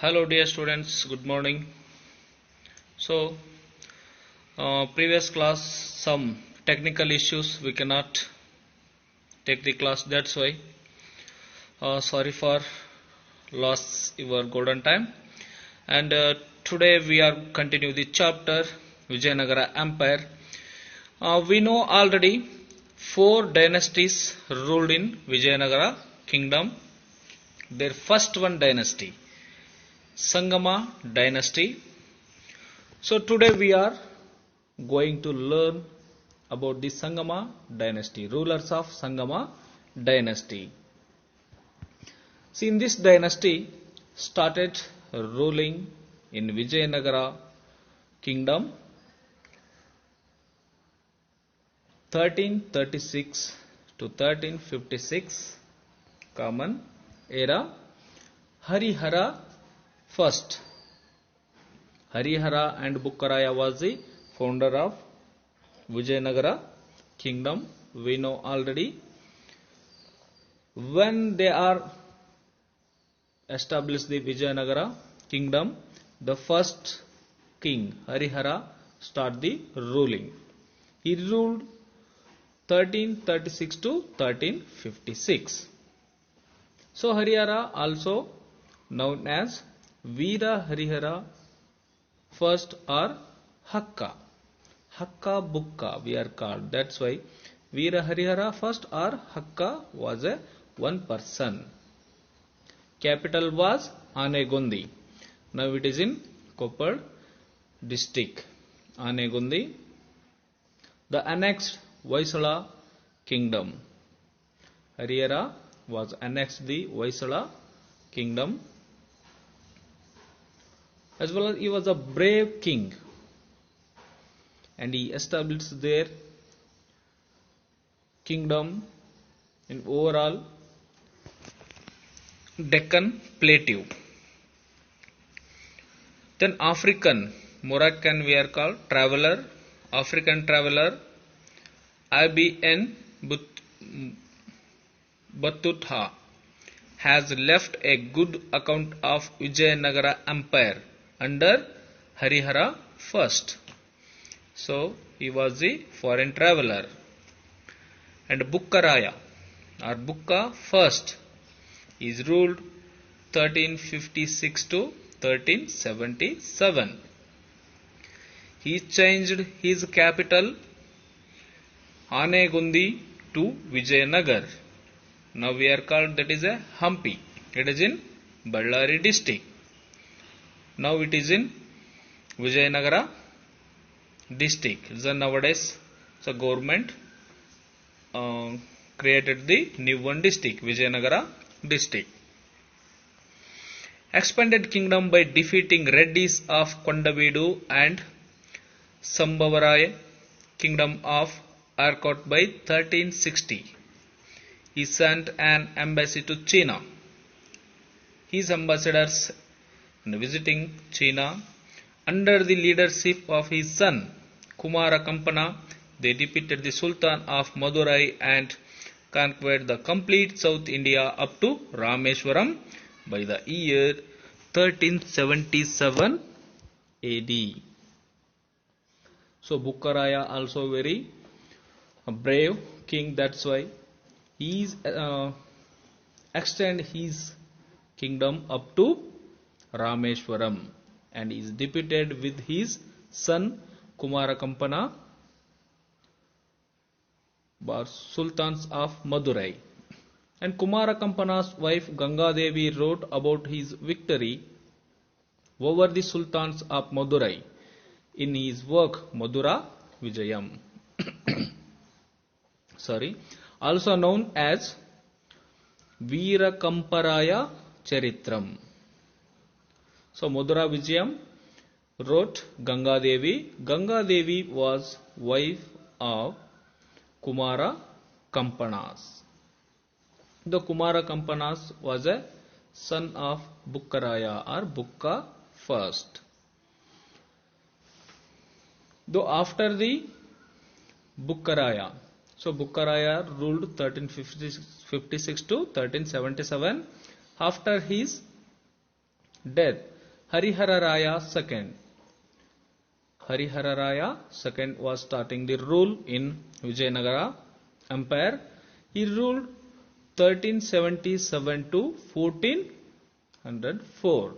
Hello dear students, good morning. So previous class some technical issues we cannot take the class, that's why sorry for loss your golden time. And today we are continue the chapter Vijayanagara Empire. We know already 4 dynasties ruled in Vijayanagara kingdom. Their first one dynasty, Sangama dynasty. So today we are going to learn about the Sangama dynasty, rulers of Sangama dynasty. See, in this dynasty started ruling in Vijayanagara kingdom 1336 to 1356 common era. Harihara first. Harihara and Bukkaraya was the founder of Vijayanagara kingdom. We know already. When they are established the Vijayanagara kingdom, the first king Harihara start the ruling. He ruled 1336 to 1356. So Harihara also known as Veera Harihara first or Hakka. Hakka Bukka we are called. That's why Veera Harihara first or Hakka was a one person. Capital was Anegundi. Now it is in Koppal district. Anegundi. The annexed Vaisala kingdom. Harihara was annexed the Vaisala kingdom. As well as he was a brave king and he established their kingdom in overall Deccan Plateau. Then Moroccan we are called traveler, African traveler Ibn Battuta has left a good account of Vijayanagara Empire under Harihara first. So he was the foreign traveler. And Bukkaraya or Bukka first is ruled 1356 to 1377. He changed his capital Anegundi to Vijayanagar. Now we are called that is a Hampi. It is in Ballari district. Now it is in Vijayanagara district. So nowadays the government created the new one district, Vijayanagara district. Expanded kingdom by defeating Reddis of Kondavedu and Sambavaraya kingdom of Arcot by 1360. He sent an embassy to China. His ambassadors visiting China under the leadership of his son Kumara Kampana, they defeated the Sultan of Madurai and conquered the complete South India up to Rameswaram by the year 1377 AD. So Bukkaraya also very brave king, that's why he extend his kingdom up to Rameswaram and is defeated with his son Kumara Kampana by Sultans of Madurai. And Kumara Kampana's wife Ganga Devi wrote about his victory over the Sultans of Madurai in his work Madura Vijayam. Also known as Veerakamparaya Charitram. So Madura Vijayam wrote Ganga Devi. Ganga Devi was wife of Kumara Kampanas. The Kumara Kampanas was a son of Bukkaraya or Bukka first. Though after the Bukkaraya, so Bukkaraya ruled 1356 to 1377. After his Death. Harihararaya II. Harihararaya II was starting the rule in Vijayanagara Empire. He ruled 1377 to 1404.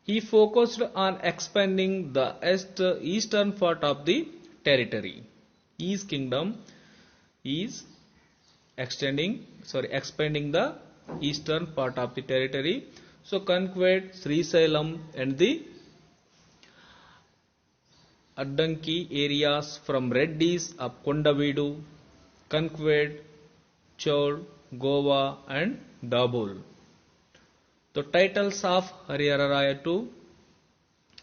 He focused on expanding the eastern part of the territory. His kingdom is expanding the eastern part of the territory. So conquered Srisailam and the Addanki areas from Reddis of Kondavidu, conquered Chol, Goa and Dabul. The titles of Harihararaya II: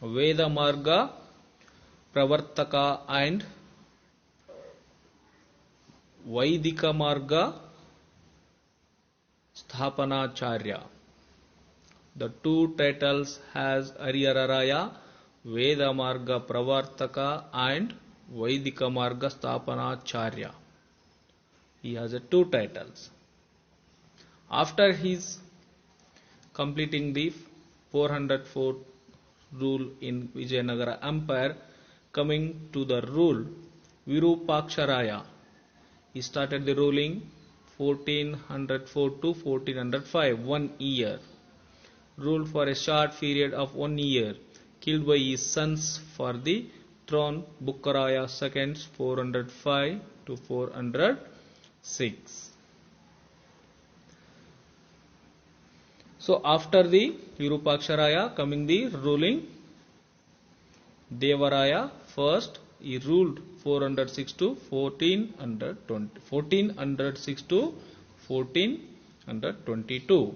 Veda Marga, Pravartaka and Vaidika Marga, Sthapanacharya. The two titles has Harihararaya: Veda Marga Pravartaka and Vaidika Marga Sthapanacharya. He has two titles. After his completing the 404 rule in Vijayanagara Empire, coming to the rule Virupaksharaya. He started the ruling 1404 to 1405, 1 year. Ruled for a short period of 1 year, killed by his sons for the throne Bukkaraya II 405 to 406. So after the Virupaksharaya coming the ruling Devaraya first. He ruled 406 to 1406 to 1422.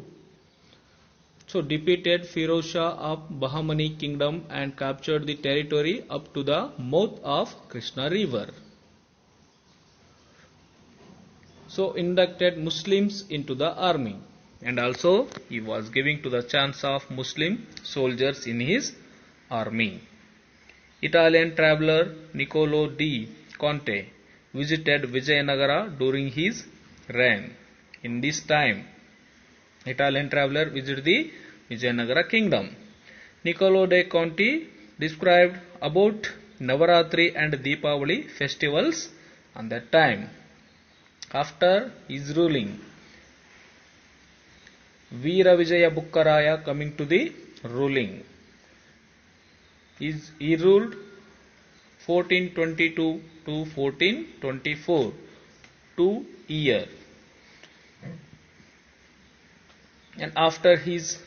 So defeated Firoz Shah of Bahmani kingdom and captured the territory up to the mouth of Krishna river. So inducted Muslims into the army, and also he was giving to the chance of Muslim soldiers in his army. Italian traveller Niccolo di Conte visited Vijayanagara during his reign. In this time, Italian traveller visited the Vijayanagara kingdom. Niccolo di Conte described about Navaratri and Deepavali festivals on that time. After his ruling, Veera Vijaya Bukkaraya coming to the ruling. He ruled 1422 to 1424, 2 years. And after his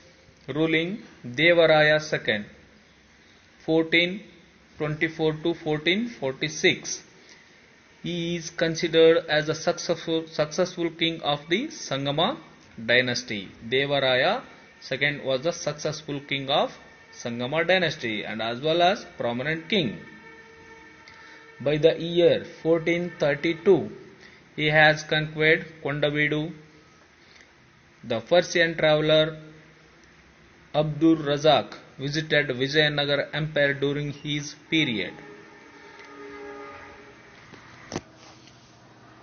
ruling, Devaraya II, 1424 to 1446, he is considered as a successful king of the Sangama dynasty. Devaraya II was the successful king of Sangama dynasty and as well as prominent king. By the year 1432, he has conquered Kondavidu. The Persian traveller Abdur Razak visited Vijayanagara Empire during his period.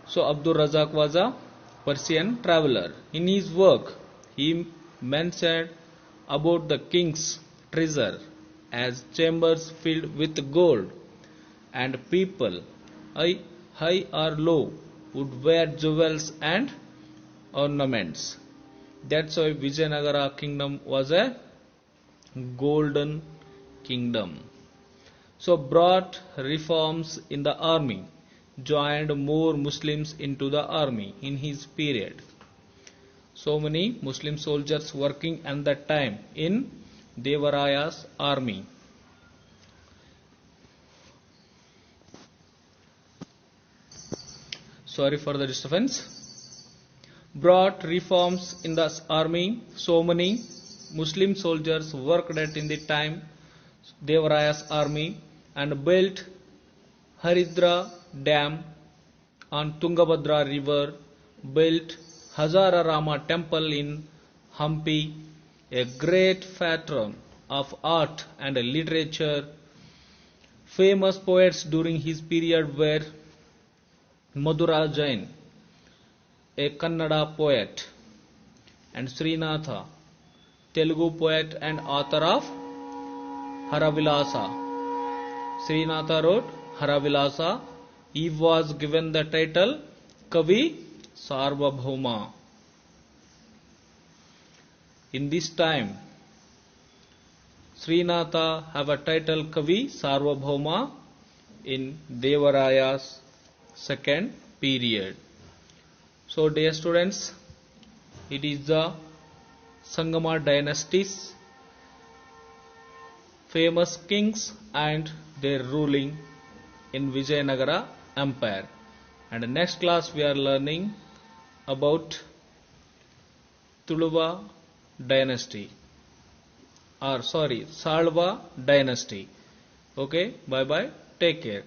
So Abdur Razak was a Persian traveller. In his work, he mentioned about the king's treasure as chambers filled with gold, and people, high or low, would wear jewels and ornaments. That's why Vijayanagara kingdom was a golden kingdom. So brought reforms in the army, joined more Muslims into the army in his period. So many Muslim soldiers working at that time in Devaraya's army. Sorry for the disturbance. Brought reforms in the army. So many Muslim soldiers worked at in the time Devaraya's army and built Haridra Dam on Tungabhadra river, built Hazara Rama temple in Hampi, a great patron of art and literature. Famous poets during his period were Madhura Jain, a Kannada poet, and Srinatha, Telugu poet and author of Haravilasa. Srinatha wrote Haravilasa. He was given the title Kavi Sarvabhauma. In this time, Srinatha have a title Kavi Sarvabhauma in Devaraya's second period. So dear students, it is the Sangama dynasty's famous kings and their ruling in Vijayanagara Empire. And next class we are learning about Tuluva dynasty, or sorry, Salva dynasty. Okay, bye bye, take care.